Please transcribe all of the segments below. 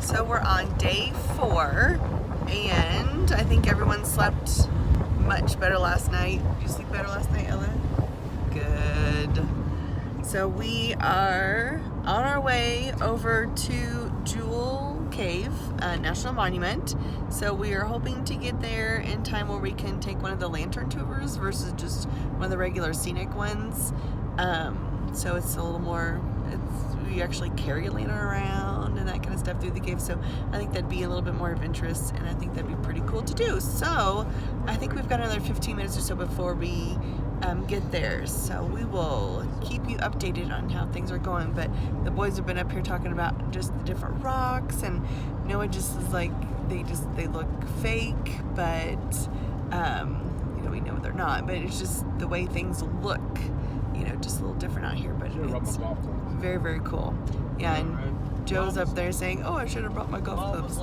So we're on day 4, and I think everyone slept much better last night. Did you sleep better last night, Ella? Good. So we are on our way over to Jewel Cave National Monument. So we are hoping to get there in time where we can take one of the lantern tours versus just one of the regular scenic ones. So it's a little more, we actually carry a lantern around and that kind of stuff through the cave. So I think that'd be a little bit more of interest, and I think that'd be pretty cool to do. So I think we've got another 15 minutes or so before we get there. So we will keep you updated on how things are going. But the boys have been up here talking about just the different rocks, and Noah just is like, they look fake, but we know they're not. But it's just the way things look. Just a little different out here, but it's very, very cool. Yeah, and Joe's up there saying, "Oh, I should have brought my golf clubs,"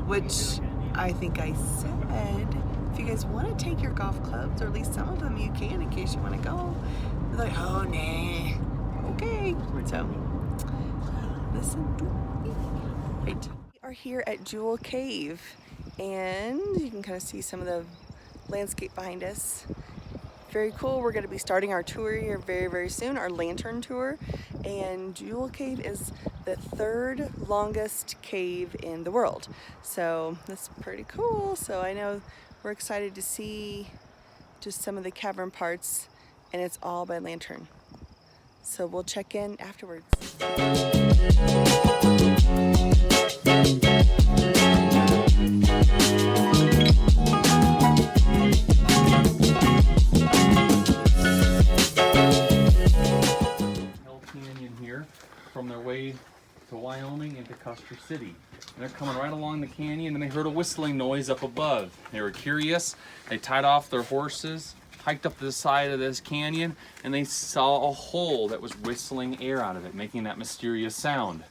which I think I said, if you guys want to take your golf clubs, or at least some of them, you can in case you want to go. They're like, "Oh, nah, okay." So listen to me. Right. We are here at Jewel Cave, and you can kind of see some of the landscape behind us. Very cool. We're going to be starting our tour here very, very soon, our lantern tour. And Jewel Cave is the 3rd longest cave in the world. So that's pretty cool. So I know we're excited to see just some of the cavern parts, and it's all by lantern. So we'll check in afterwards. From their way to Wyoming into Custer City. And they're coming right along the canyon, and they heard a whistling noise up above. They were curious. They tied off their horses, hiked up the side of this canyon, and they saw a hole that was whistling air out of it, making that mysterious sound.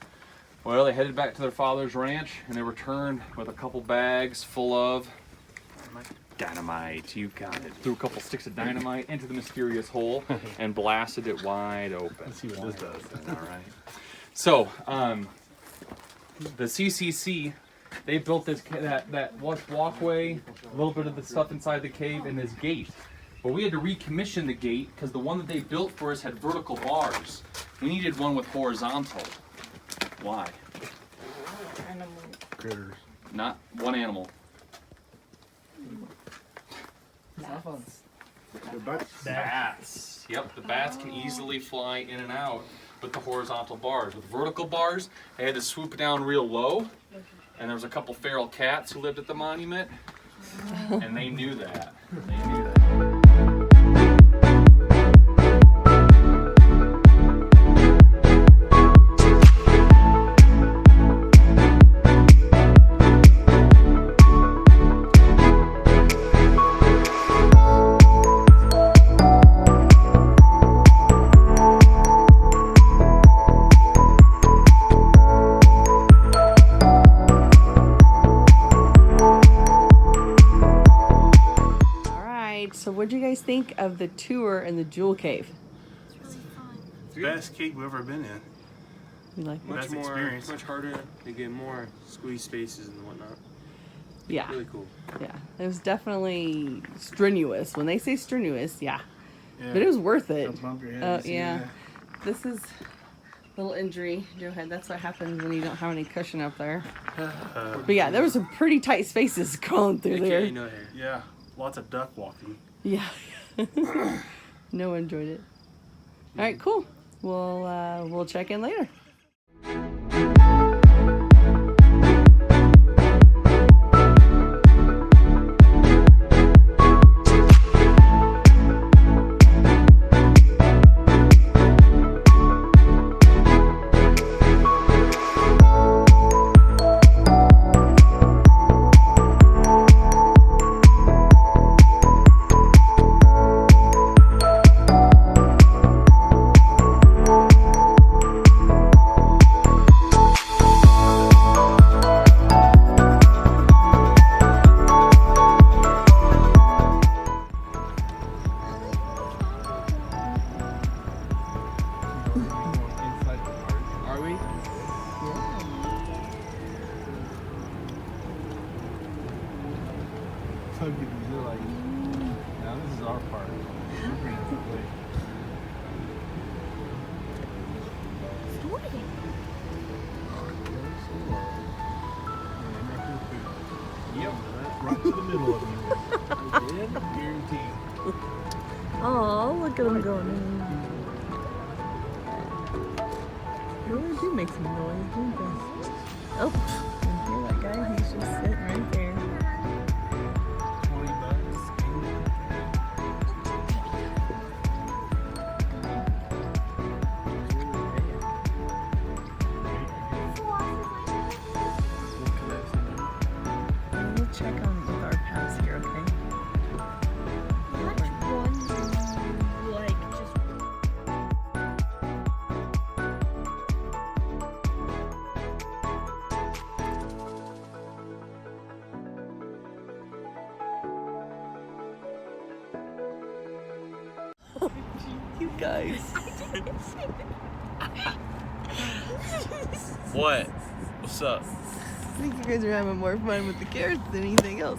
Well, they headed back to their father's ranch, and they returned with a couple bags full of dynamite. You got it. Threw a couple sticks of dynamite into the mysterious hole and blasted it wide open. Let's see what this does. All right. So, the CCC, they built this that walkway, a little bit of the stuff inside the cave, and this gate. But we had to recommission the gate because the one that they built for us had vertical bars. We needed one with horizontal. Why? Animal critters. Not one animal. The bats. Yep, the bats can easily fly in and out with the horizontal bars. With vertical bars, they had to swoop down real low, and there was a couple feral cats who lived at the monument, and they knew that. So what do you guys think of the tour in the Jewel Cave? It's really fun. best cave we've ever been in. You like Much it? more experience. Much harder to get more squeeze spaces and whatnot. Yeah. Really cool. Yeah. It was definitely strenuous. When they say strenuous, yeah. Yeah. But it was worth it. Don't bump your head, Oh, you see yeah. that? This is a little injury, Joe had. That's what happens when you don't have any cushion up there. But yeah, there were some pretty tight spaces going through there. AKA no hair. Yeah, lots of duck walking. Yeah. No one enjoyed it. All right, cool. We'll check in later. tugging and you're like, now this is our part. Yep, right to the middle of you. I did, guaranteed. Oh, look at him going in. They really do make some noise, don't they? Oh, you hear that guy? He's just sitting right there. 20 bucks. We'll check on with our pass here, okay? You guys. What? What's up? I think you guys are having more fun with the carrots than anything else.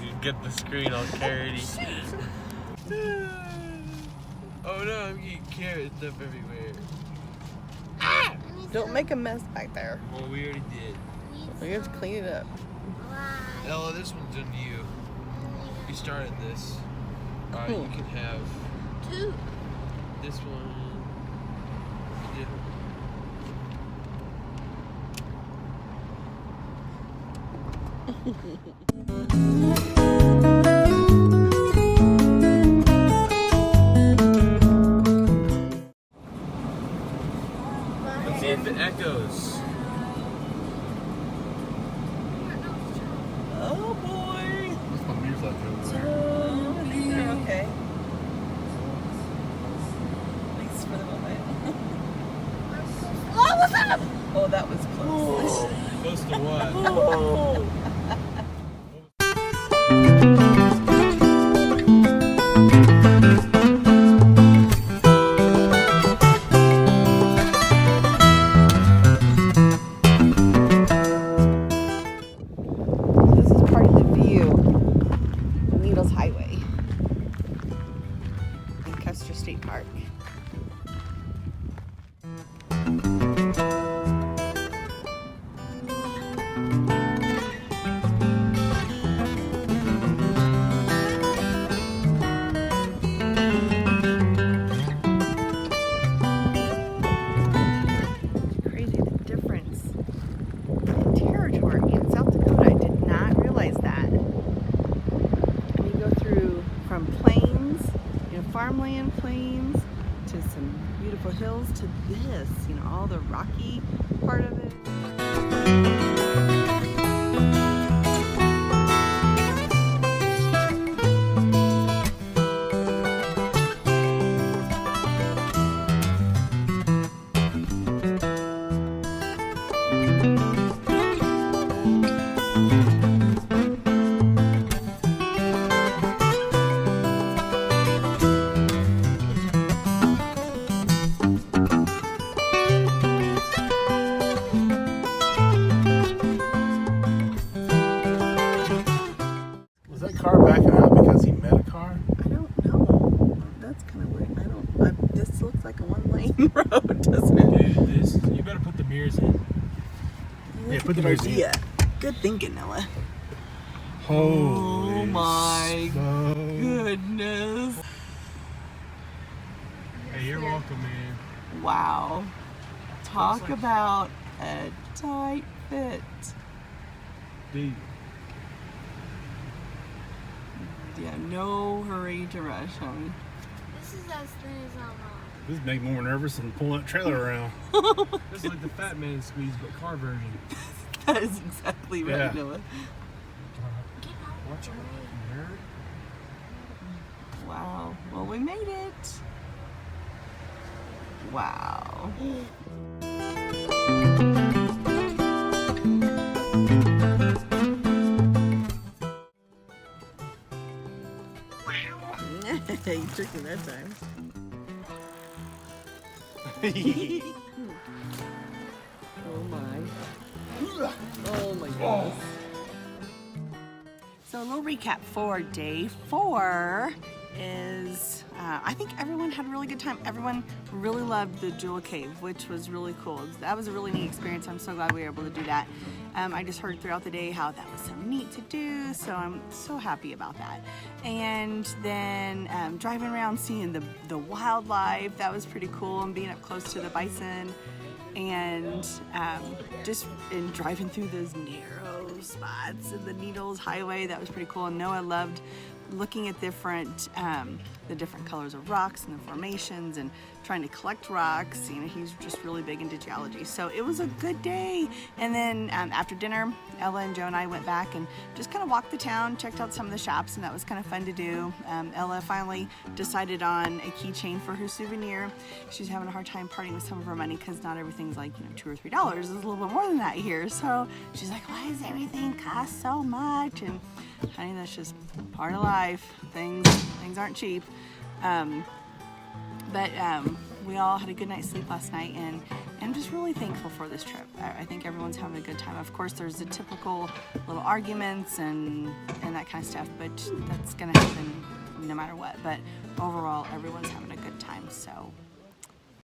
You get the screen all carroty. Oh no, I'm getting carrots up everywhere. Don't make a mess back there. Well, we already did. We have to clean it up. Ella, this one's on you. You started this. Alright, you can have 2. this one. You did. Let's see if it echoes. Oh boy. What's my mirrors like over there? You're okay. Thanks for the moment. Oh, what's up? Oh, that was close. Close to what? Oh. This is part of the view of Needles Highway in Custer State Park. Crazy the difference in territory in South Dakota. I did not realize that. And you go through from plains, farmland plains, to some beautiful hills, to this, all the rocky part of it. Was that car backing out because he met a car? I don't know. That's kind of weird. This looks like a one-lane road, doesn't it? Dude, you better put the mirrors in. That's put a the good mirrors in. idea. Good thinking, Noah. Holy my smoke. Goodness. Hey, you're welcome, man. Wow. Talk about a tight fit. Dude, Yeah, no hurry to rush, honey. This is as thin as I'm this makes me more nervous than pulling that trailer around. This is like the Fat Man Squeeze, but car version. That is exactly right, Yeah. Noah. Watch out, nerd. Wow. Well, we made it. Wow. You took it that time. Oh my. Oh my goodness. little recap for day 4 is I think everyone had a really good time. Everyone really loved the Jewel Cave, which was really cool. That was a really neat experience. I'm so glad we were able to do that. I just heard throughout the day how that was so neat to do, so I'm so happy about that. And then driving around seeing the wildlife, that was pretty cool, and being up close to the bison, and just in driving through those narrow spots in the Needles Highway, that was pretty cool. And Noah loved looking at the different colors of rocks and the formations and trying to collect rocks. You know, he's just really big into geology. So it was a good day. And then after dinner, Ella and Joe and I went back and just kind of walked the town, checked out some of the shops, and that was kind of fun to do. Ella finally decided on a keychain for her souvenir. She's having a hard time parting with some of her money because not everything's like, you know, $2 or $3. It's a little bit more than that here. So she's like, why does everything cost so much? And honey, that's just part of life. Things aren't cheap. But we all had a good night's sleep last night, and I'm just really thankful for this trip. I think everyone's having a good time. Of course, there's the typical little arguments and that kind of stuff, but that's gonna happen no matter what. But overall, everyone's having a good time. So